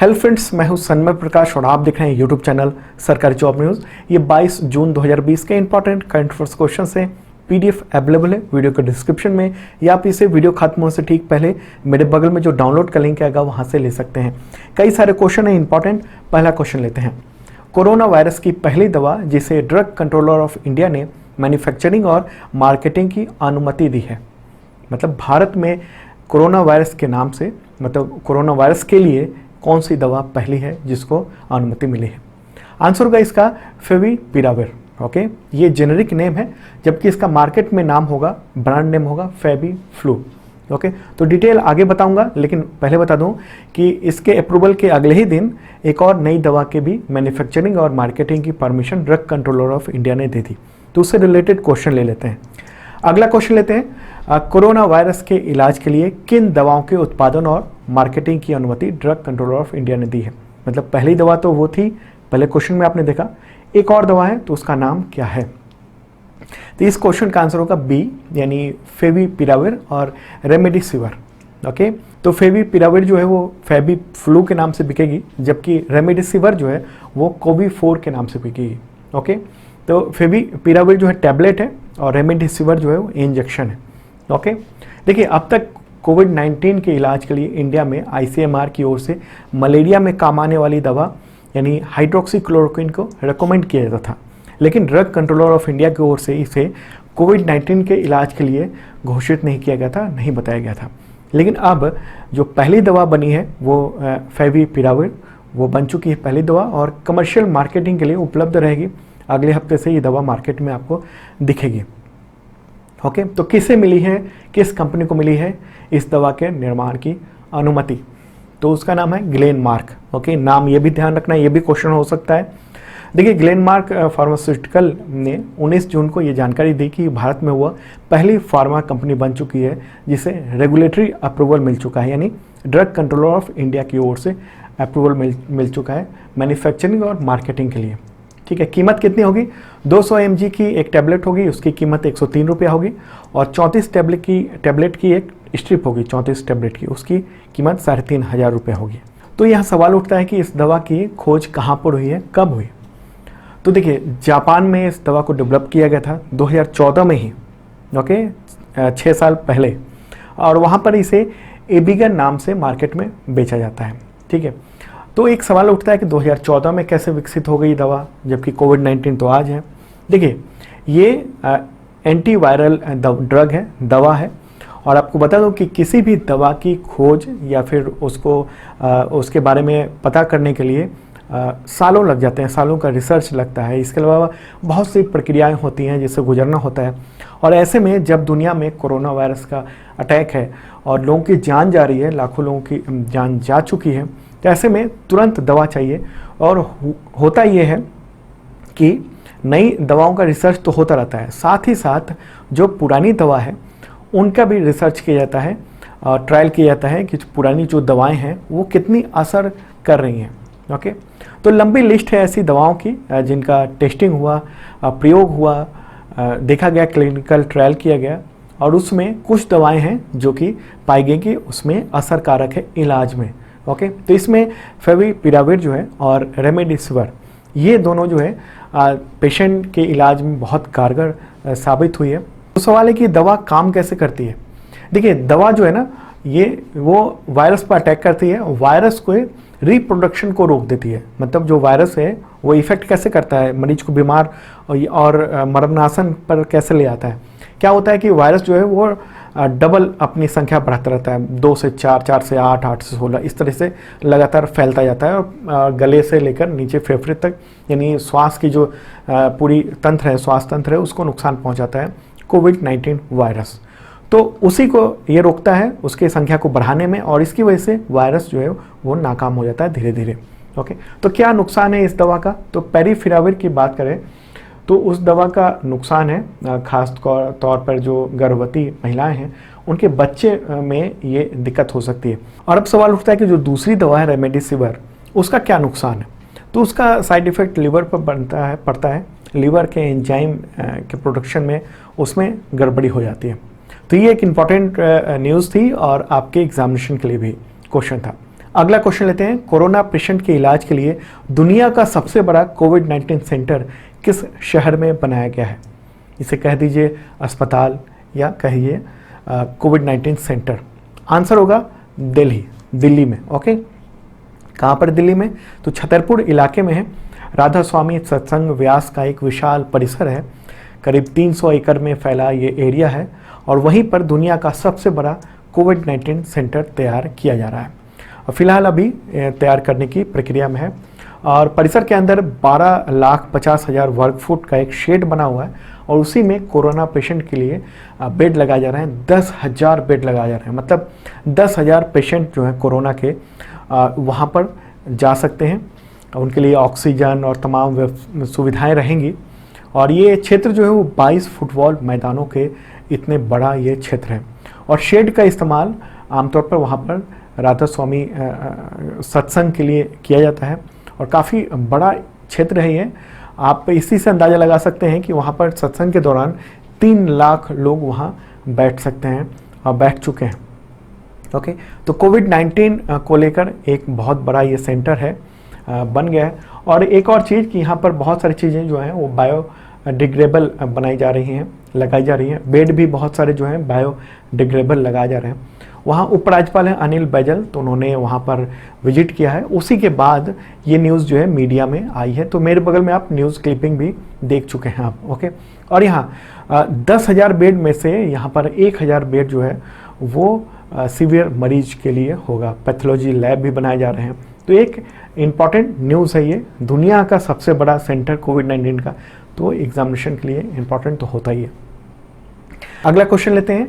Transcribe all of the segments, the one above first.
Hello friends, मैं हूं सन्मय प्रकाश और आप देख रहे हैं यूट्यूब चैनल सरकारी जॉब न्यूज़। ये 22 जून 2020 के इंपॉर्टेंट करंट अफेयर्स क्वेश्चन हैं। पीडीएफ अवेलेबल है वीडियो के डिस्क्रिप्शन में, या आप इसे वीडियो खत्म होने से ठीक पहले मेरे बगल में जो डाउनलोड का लिंक आएगा वहां से ले सकते हैं। कई सारे क्वेश्चन है इंपॉर्टेंट। पहला क्वेश्चन लेते हैं। कोरोना वायरस की पहली दवा जिसे ड्रग कंट्रोलर ऑफ इंडिया ने मैन्युफैक्चरिंग और मार्केटिंग की अनुमति दी है, मतलब भारत में कोरोना वायरस के नाम से, मतलब कोरोना वायरस के लिए कौन सी दवा पहली है जिसको अनुमति मिली है? आंसर होगा इसका फेविपिराविर। ओके, ये जेनेरिक नेम है, जबकि इसका मार्केट में नाम होगा, ब्रांड नेम होगा फेविफ्लू। ओके, तो डिटेल आगे बताऊंगा, लेकिन पहले बता दूं कि इसके अप्रूवल के अगले ही दिन एक और नई दवा के भी मैन्युफैक्चरिंग और मार्केटिंग की permission drug controller of India ने दी थी। तो उससे रिलेटेड क्वेश्चन ले लेते हैं। अगला क्वेश्चन लेते हैं। कोरोना वायरस के इलाज के लिए किन दवाओं के उत्पादन और मार्केटिंग की अनुमति ड्रग कंट्रोलर ऑफ इंडिया ने दी है? मतलब पहली दवा तो वो थी, पहले क्वेश्चन में आपने देखा। एक और दवा है, तो उसका नाम क्या है? तो इस क्वेश्चन का आंसर होगा बी, यानी फेविपिराविर और रेमडेसिविर। ओके, तो फेविपिराविर जो है वो फेविफ्लू के नाम से बिकेगी, जबकि रेमडेसिविर जो है वो कोविफोर के नाम से बिकेगी। ओके, तो फेविपिराविर जो है टैबलेट है और रेमडेसिविर जो है वो इंजेक्शन है। ओके, देखिए अब तक कोविड-19 के इलाज के लिए इंडिया में आईसीएमआर की ओर से मलेरिया में काम आने वाली दवा यानी हाइड्रोक्सीक्लोरोक्विन को रेकमेंड किया जाता था, लेकिन ड्रग कंट्रोलर ऑफ इंडिया की ओर से इसे कोविड-19 के इलाज के लिए घोषित नहीं किया गया था, नहीं बताया गया था। लेकिन अब जो पहली दवा बनी है वो फेविपिराविर, वो बन चुकी है पहली दवा और कमर्शियल मार्केटिंग के लिए उपलब्ध रहेगी। अगले हफ्ते से ये दवा मार्केट में आपको दिखेगी। ओके, तो किसे मिली है, किस कंपनी को मिली है इस दवा के निर्माण की अनुमति? तो उसका नाम है ग्लेनमार्क। ओके, नाम ये भी ध्यान रखना, ये भी क्वेश्चन हो सकता है। देखिए, ग्लेनमार्क फार्मास्यूटिकल ने 19 जून को ये जानकारी दी कि भारत में वह पहली फार्मा कंपनी बन चुकी है जिसे रेगुलेटरी अप्रूवल मिल चुका है, यानी ड्रग कंट्रोलर ऑफ इंडिया की ओर से अप्रूवल मिल चुका है मैन्युफैक्चरिंग और मार्केटिंग के लिए। ठीक है, कीमत कितनी होगी? 200 mg की एक टैबलेट होगी, उसकी कीमत 103 रुपया होगी, और 34 टैबलेट की एक स्ट्रिप होगी, 34 टैबलेट की, उसकी कीमत 3500 रुपये होगी। तो यहाँ सवाल उठता है कि इस दवा की खोज कहाँ पर हुई है, कब हुई? तो देखिए, जापान में इस दवा को डेवलप किया गया था 2014 में ही। ओके, 6 साल पहले, और वहाँ पर इसे एबिगन नाम से मार्केट में बेचा जाता है। ठीक है, तो एक सवाल उठता है कि 2014 में कैसे विकसित हो गई दवा, जबकि कोविड-19 तो आज है। देखिए, ये एंटीवायरल ड्रग है, दवा है, और आपको बता दूं कि किसी भी दवा की खोज या फिर उसके बारे में पता करने के लिए सालों लग जाते हैं, सालों का रिसर्च लगता है। इसके अलावा बहुत सी प्रक्रियाएं होती हैं जिससे गुजरना होता है, और ऐसे में जब दुनिया में कोरोना वायरस का अटैक है और लोगों की जान जा रही है, लाखों लोगों की जान जा चुकी है, तो ऐसे में तुरंत दवा चाहिए। और होता ये है कि नई दवाओं का रिसर्च तो होता रहता है, साथ ही साथ जो पुरानी दवा है उनका भी रिसर्च किया जाता है, ट्रायल किया जाता है कि पुरानी जो दवाएं हैं वो कितनी असर कर रही हैं। ओके, तो लंबी लिस्ट है ऐसी दवाओं की जिनका टेस्टिंग हुआ, प्रयोग हुआ, देखा गया, क्लिनिकल ट्रायल किया गया, और उसमें कुछ दवाएं हैं जो कि पाई गई कि उसमें असरकारक है इलाज में। ओके, तो इसमें फेविपिराविर जो है और रेमडेसिविर, ये दोनों जो है पेशेंट के इलाज में बहुत कारगर साबित हुई है। तो सवाल है कि दवा काम कैसे करती है? देखिए, दवा जो है ना, ये वो वायरस पर अटैक करती है, वायरस को रिप्रोडक्शन को रोक देती है। मतलब जो वायरस है वो इफेक्ट कैसे करता है, मरीज को बीमार और मरणासन पर कैसे ले आता है? क्या होता है कि वायरस जो है वो डबल अपनी संख्या बढ़ाता रहता है, 2 से 4, 4 से 8, 8 से 16, इस तरह से लगातार फैलता जाता है, और गले से लेकर नीचे फेफड़े तक, यानी श्वास की जो पूरी तंत्र है, श्वास तंत्र है, उसको नुकसान पहुंचाता है कोविड-19 वायरस। तो उसी को ये रोकता है, उसकी संख्या को बढ़ाने में, और इसकी वजह से वायरस जो है वो नाकाम हो जाता है धीरे धीरे। ओके, तो क्या नुकसान है इस दवा का? तो फेविपिराविर की बात करें तो उस दवा का नुकसान है खास तौर पर जो गर्भवती महिलाएं हैं उनके बच्चे में ये दिक्कत हो सकती है। और अब सवाल उठता है कि जो दूसरी दवा है रेमडेसिविर, उसका क्या नुकसान है? तो उसका साइड इफेक्ट लिवर पर पड़ता है, लिवर के एंजाइम के प्रोडक्शन में उसमें गड़बड़ी हो जाती है। तो ये एक इम्पॉर्टेंट न्यूज़ थी और आपके एग्जामिनेशन के लिए भी क्वेश्चन था। अगला क्वेश्चन लेते हैं, कोरोना पेशेंट के इलाज के लिए दुनिया का सबसे बड़ा कोविड-19 सेंटर किस शहर में बनाया गया है? इसे कह दीजिए अस्पताल या कहिए कोविड-19 सेंटर। आंसर होगा दिल्ली में। ओके, कहाँ पर दिल्ली में? तो छतरपुर इलाके में है। राधा स्वामी सत्संग व्यास का एक विशाल परिसर है, करीब 300 एकड़ में फैला ये एरिया है और वहीं पर दुनिया का सबसे बड़ा कोविड-19 सेंटर तैयार किया जा रहा है। फिलहाल अभी तैयार करने की प्रक्रिया में है और परिसर के अंदर 12,50,000 वर्ग फुट का एक शेड बना हुआ है और उसी में कोरोना पेशेंट के लिए बेड लगाए जा रहे हैं। 10,000 बेड लगाए जा रहे हैं, मतलब 10,000 पेशेंट जो हैं कोरोना के वहाँ पर जा सकते हैं। उनके लिए ऑक्सीजन और तमाम सुविधाएं रहेंगी और ये क्षेत्र जो है वो 22 फुटबॉल मैदानों के इतने बड़ा ये क्षेत्र है और शेड का इस्तेमाल आमतौर पर वहाँ पर राधा स्वामी सत्संग के लिए किया जाता है और काफ़ी बड़ा क्षेत्र है ये। आप इसी से अंदाज़ा लगा सकते हैं कि वहाँ पर सत्संग के दौरान 3 लाख लोग वहाँ बैठ सकते हैं और बैठ चुके हैं। ओके, तो कोविड-19 को लेकर एक बहुत बड़ा ये सेंटर है, बन गया है। और एक और चीज़ कि यहाँ पर बहुत सारी चीज़ें जो हैं वो बायोडिग्रेडेबल बनाई जा रही हैं, लगाई जा रही हैं। बेड भी बहुत सारे जो हैं बायोडिग्रेडेबल लगाए जा रहे हैं। वहाँ उपराज्यपाल हैं अनिल बैजल, तो उन्होंने वहाँ पर विजिट किया है। उसी के बाद ये न्यूज़ जो है मीडिया में आई है, तो मेरे बगल में आप न्यूज़ क्लिपिंग भी देख चुके हैं आप। ओके, और यहाँ 10,000 बेड में से यहाँ पर 1,000 बेड जो है वो सीवियर मरीज के लिए होगा। पैथोलॉजी लैब भी बनाए जा रहे हैं। तो एक इम्पॉर्टेंट न्यूज़ है ये, दुनिया का सबसे बड़ा सेंटर कोविड-19 का, तो एग्जामिनेशन के लिए इम्पॉर्टेंट तो होता ही है। अगला क्वेश्चन लेते हैं,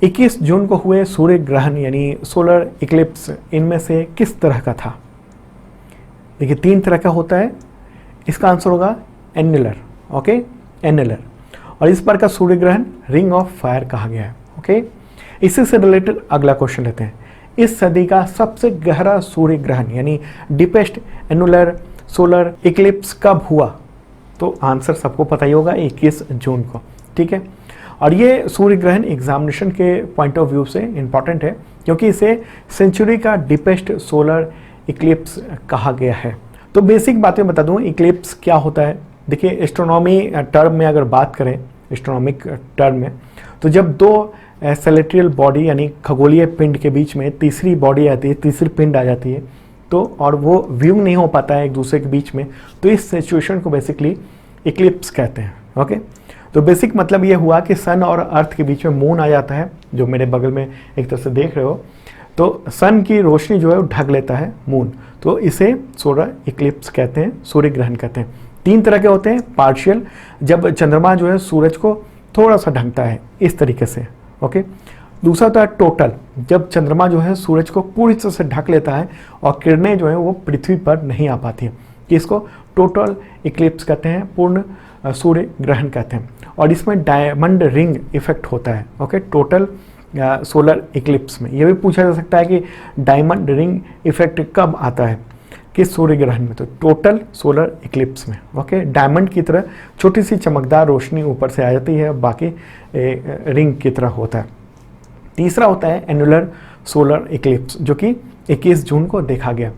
21 जून को हुए सूर्य ग्रहण यानी सोलर इक्लिप्स इनमें से किस तरह का था? देखिए 3 तरह का होता है। इसका आंसर होगा एन्युलर। Okay, annular. और इस बार का सूर्य ग्रहण रिंग ऑफ फायर कहा गया है। ओके, इसी से रिलेटेड अगला क्वेश्चन लेते हैं, इस सदी का सबसे गहरा सूर्य ग्रहण यानी डीपेस्ट एन्युलर सोलर इक्लिप्स कब हुआ? तो आंसर सबको पता ही होगा, 21 जून को। ठीक है, और ये सूर्य ग्रहण एग्जामिनेशन के पॉइंट ऑफ व्यू से इम्पॉर्टेंट है क्योंकि इसे सेंचुरी का डीपेस्ट सोलर इक्लिप्स कहा गया है। तो बेसिक बातें बता दूं, इक्लिप्स क्या होता है। देखिए एस्ट्रोनॉमी टर्म में अगर बात करें, एस्ट्रोनॉमिक टर्म में, तो जब 2 सेलेस्टियल बॉडी यानी खगोलीय पिंड के बीच में तीसरी बॉडी आती है, तीसरी पिंड आ जाती है, तो और वो व्यू नहीं हो पाता है एक दूसरे के बीच में, तो इस सिचुएशन को बेसिकली इक्लिप्स कहते हैं। ओके, तो बेसिक मतलब ये हुआ कि सन और अर्थ के बीच में मून आ जाता है, जो मेरे बगल में एक तरह से देख रहे हो, तो सन की रोशनी जो है वो ढक लेता है मून, तो इसे सोलर इक्लिप्स कहते हैं, सूर्य ग्रहण कहते हैं। 3 तरह के होते हैं, पार्शियल, जब चंद्रमा जो है सूरज को थोड़ा सा ढकता है इस तरीके से। ओके, दूसरा होता है टोटल, जब चंद्रमा जो है सूरज को पूरी तरह से ढक लेता है और किरणें जो है वो पृथ्वी पर नहीं आ पाती हैं, इसको टोटल इक्लिप्स कहते हैं, पूर्ण सूर्य ग्रहण कहते हैं। और इसमें डायमंड रिंग इफेक्ट होता है। ओके, टोटल सोलर इक्लिप्स में ये भी पूछा जा सकता है कि डायमंड रिंग इफेक्ट कब आता है, किस सूर्य ग्रहण में? तो टोटल सोलर इक्लिप्स में। ओके, डायमंड की तरह छोटी सी चमकदार रोशनी ऊपर से आ जाती है, बाकी रिंग की तरह होता है। तीसरा होता है एन्युलर सोलर इक्लिप्स, जो कि 21 जून को देखा गया।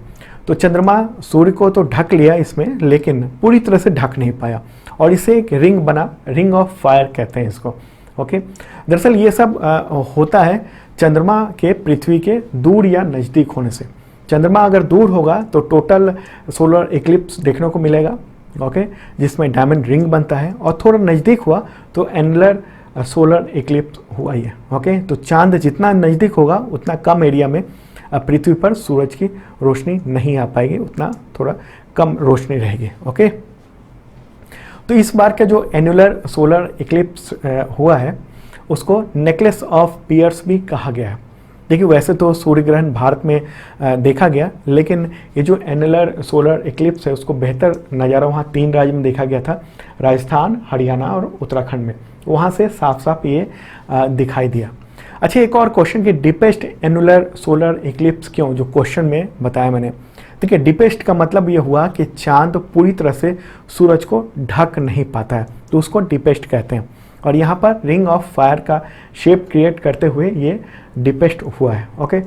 तो चंद्रमा सूर्य को तो ढक लिया इसमें, लेकिन पूरी तरह से ढक नहीं पाया और इसे एक रिंग बना, रिंग ऑफ फायर कहते हैं इसको। ओके, दरअसल ये सब होता है चंद्रमा के पृथ्वी के दूर या नज़दीक होने से। चंद्रमा अगर दूर होगा तो टोटल सोलर इक्लिप्स देखने को मिलेगा। ओके, जिसमें डायमंड रिंग बनता है, और थोड़ा नज़दीक हुआ तो एन्युलर सोलर इक्लिप्स हुआ ही है। ओके, तो चांद जितना नज़दीक होगा उतना कम एरिया में पृथ्वी पर सूरज की रोशनी नहीं आ पाएगी, उतना थोड़ा कम रोशनी रहेगी। ओके, तो इस बार का जो एन्युलर सोलर इक्लिप्स हुआ है उसको नेकलेस ऑफ पियर्स भी कहा गया है। देखिए वैसे तो सूर्य ग्रहण भारत में देखा गया, लेकिन ये जो एन्युलर सोलर इक्लिप्स है उसको बेहतर नज़ारा वहाँ 3 राज्य में देखा गया था, राजस्थान, हरियाणा और उत्तराखंड में। वहाँ से साफ साफ ये दिखाई दिया। अच्छा, एक और क्वेश्चन कि डीपेस्ट एन्युलर सोलर इक्लिप्स क्यों, जो क्वेश्चन में बताया मैंने। देखिए डीपेस्ट का मतलब ये हुआ कि चांद पूरी तरह से सूरज को ढक नहीं पाता है, तो उसको डीपेस्ट कहते हैं। और यहाँ पर रिंग ऑफ फायर का शेप क्रिएट करते हुए ये डीपेस्ट हुआ है। ओके,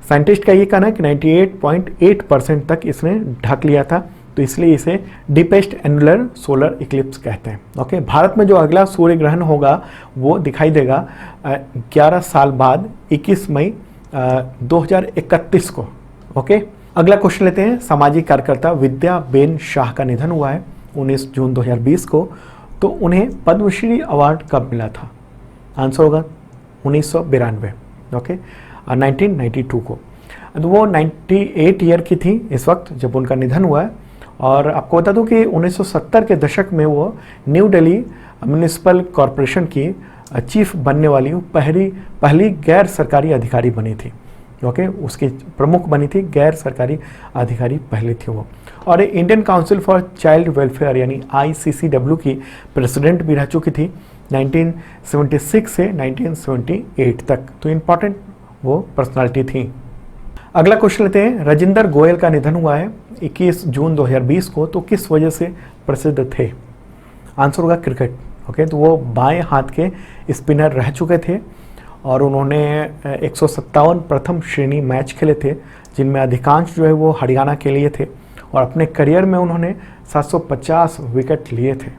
साइंटिस्ट का ये कहना है कि 98.8% तक इसने ढक लिया था, तो इसलिए इसे डीपेस्ट एनुलर सोलर इक्लिप्स कहते हैं। ओके, भारत में जो अगला सूर्य ग्रहण होगा वो दिखाई देगा 11 साल बाद 21 मई 2031 को। ओके, अगला क्वेश्चन लेते हैं। सामाजिक कार्यकर्ता विद्या बेन शाह का निधन हुआ है 19 जून 2020 को, तो उन्हें पद्मश्री अवार्ड कब मिला था? आंसर होगा 1992। ओके, 1992 को। तो वो 98 ईयर की थी इस वक्त जब उनका निधन हुआ है। और आपको बता दूं कि 1970 के दशक में वो न्यू दिल्ली म्यूनिसिपल कॉरपोरेशन की चीफ बनने वाली पहली गैर सरकारी अधिकारी बनी थी। ओके, उसकी प्रमुख बनी थी, गैर सरकारी अधिकारी पहले थी वो। और Indian council for child welfare यानी ICCW की प्रेसिडेंट भी रह चुकी थी 1976 से 1978 तक। तो इम्पॉर्टेंट वो पर्सनालिटी थी। अगला क्वेश्चन लेते हैं। राजेंद्र गोयल का निधन हुआ है 21 जून 2020 को, तो किस वजह से प्रसिद्ध थे? आंसर होगा क्रिकेट। ओके, तो वो बाएं हाथ के स्पिनर रह चुके थे और उन्होंने 157 प्रथम श्रेणी मैच खेले थे, जिनमें अधिकांश जो है वो हरियाणा के लिए थे। और अपने करियर में उन्होंने 750 विकेट लिए थे।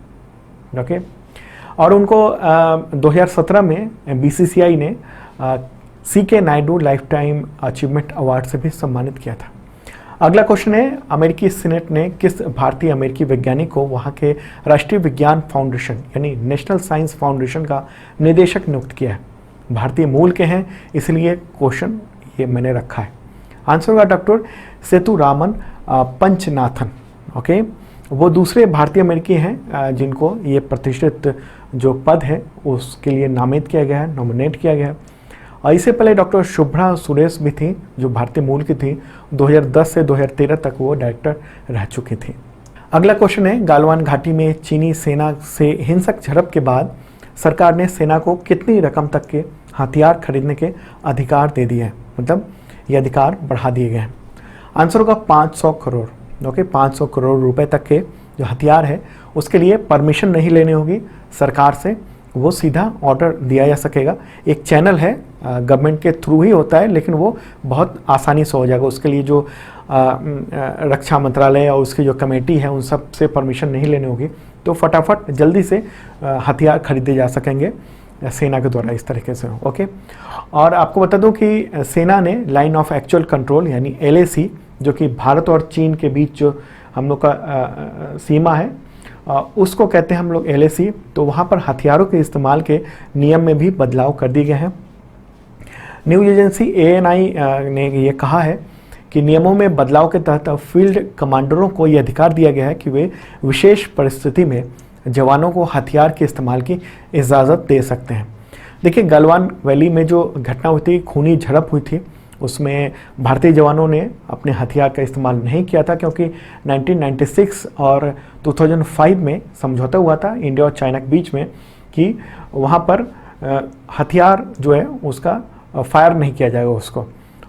ओके, और उनको 2017 में BCCI ने CK Naidu life time achievement award से भी सम्मानित किया था। अगला क्वेश्चन है। अमेरिकी सीनेट ने किस भारतीय अमेरिकी वैज्ञानिक को वहाँ के राष्ट्रीय विज्ञान फाउंडेशन यानी नेशनल साइंस फाउंडेशन का निदेशक नियुक्त किया है? भारतीय मूल के हैं, इसलिए क्वेश्चन ये मैंने रखा है। आंसर होगा डॉक्टर सेतुरामन पंचनाथन। ओके, वो दूसरे भारतीय अमेरिकी हैं जिनको ये प्रतिष्ठित जो पद है उसके लिए नामित किया गया है, नॉमिनेट किया गया है। और इससे पहले डॉक्टर शुभ्रा सुरेश भी थी जो भारतीय मूल की थी। 2010 से 2013 तक वो डायरेक्टर रह चुकी थी। अगला क्वेश्चन है। गालवान घाटी में चीनी सेना से हिंसक झड़प के बाद सरकार ने सेना को कितनी रकम तक के हथियार खरीदने के अधिकार दे दिए हैं, मतलब ये अधिकार बढ़ा दिए गए हैं? आंसर होगा 500 करोड़। ओके, 500 करोड़ रुपए तक के जो हथियार है उसके लिए परमिशन नहीं लेनी होगी सरकार से, वो सीधा ऑर्डर दिया जा सकेगा। एक चैनल है गवर्नमेंट के थ्रू ही होता है, लेकिन वो बहुत आसानी से हो जाएगा। उसके लिए जो रक्षा मंत्रालय और उसकी जो कमेटी है उन सब से परमिशन नहीं लेनी होगी, तो फटाफट जल्दी से हथियार खरीदे जा सकेंगे सेना के द्वारा इस तरीके से। ओके, और आपको बता दूं कि सेना ने लाइन ऑफ एक्चुअल कंट्रोल यानी LAC, जो कि भारत और चीन के बीच जो हम लोग का सीमा है उसको कहते हैं हम लोग LAC, तो वहाँ पर हथियारों के इस्तेमाल के नियम में भी बदलाव कर दिए गए हैं। न्यूज़ एजेंसी ANI ने ये कहा है कि नियमों में बदलाव के तहत फील्ड कमांडरों को ये अधिकार दिया गया है कि वे विशेष परिस्थिति में जवानों को हथियार के इस्तेमाल की इजाज़त दे सकते हैं। देखिए, गलवान वैली में जो घटना हुई थी, खूनी झड़प हुई थी, उसमें भारतीय जवानों ने अपने हथियार का इस्तेमाल नहीं किया था क्योंकि 1996 और 2005 में समझौता हुआ था इंडिया और चाइना के बीच में कि वहाँ पर हथियार जो है उसका फायर नहीं किया जाएगा उसको।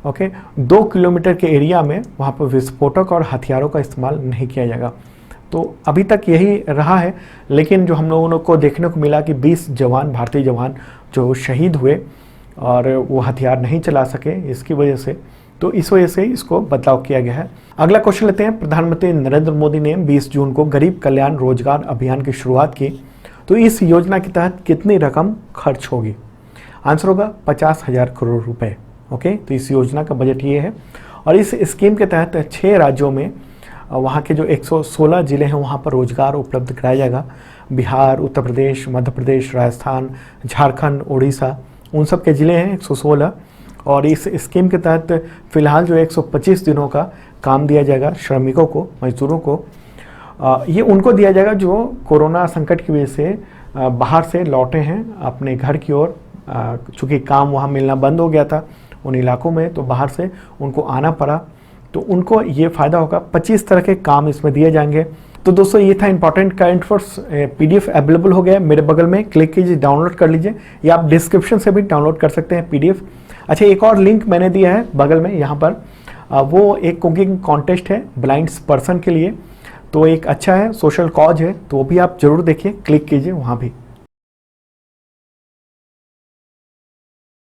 ओके, 2 किलोमीटर के एरिया में वहाँ पर विस्फोटक और हथियारों का इस्तेमाल नहीं किया जाएगा। तो अभी तक यही रहा है, लेकिन जो हम लोगों को देखने को मिला कि 20 जवान, भारतीय जवान जो शहीद हुए और वो हथियार नहीं चला सके इसकी वजह से, तो इस वजह से इसको बदलाव किया गया है। अगला क्वेश्चन लेते हैं। प्रधानमंत्री नरेंद्र मोदी ने 20 जून को गरीब कल्याण रोजगार अभियान की शुरुआत की, तो इस योजना के तहत कितनी रकम खर्च होगी? आंसर होगा 50,000 करोड़ रुपए। ओके, तो इस योजना का बजट ये है। और इस स्कीम के तहत 6 राज्यों में वहाँ के जो 116 ज़िले हैं वहाँ पर रोजगार उपलब्ध कराया जाएगा। बिहार, उत्तर प्रदेश, मध्य प्रदेश, राजस्थान, झारखंड, उड़ीसा, उन सब के ज़िले हैं 116। और इस स्कीम के तहत फ़िलहाल जो 125 दिनों का काम दिया जाएगा श्रमिकों को, मजदूरों को। ये उनको दिया जाएगा जो कोरोना संकट की वजह से बाहर से लौटे हैं अपने घर की ओर, चूँकि काम वहाँ मिलना बंद हो गया था उन इलाकों में, तो बाहर से उनको आना पड़ा, तो उनको ये फ़ायदा होगा। 25 तरह के काम इसमें दिए जाएंगे। तो दोस्तों, ये था important current affairs. PDF available हो गया है मेरे बगल में, क्लिक कीजिए, डाउनलोड कर लीजिए, या आप डिस्क्रिप्शन से भी डाउनलोड कर सकते हैं PDF। अच्छा, एक और लिंक मैंने दिया है बगल में यहाँ पर, वो एक कुकिंग कॉन्टेस्ट है ब्लाइंड्स पर्सन के लिए, तो एक अच्छा है, सोशल कॉज है, तो वो भी आप ज़रूर देखिए, क्लिक कीजिए वहाँ भी।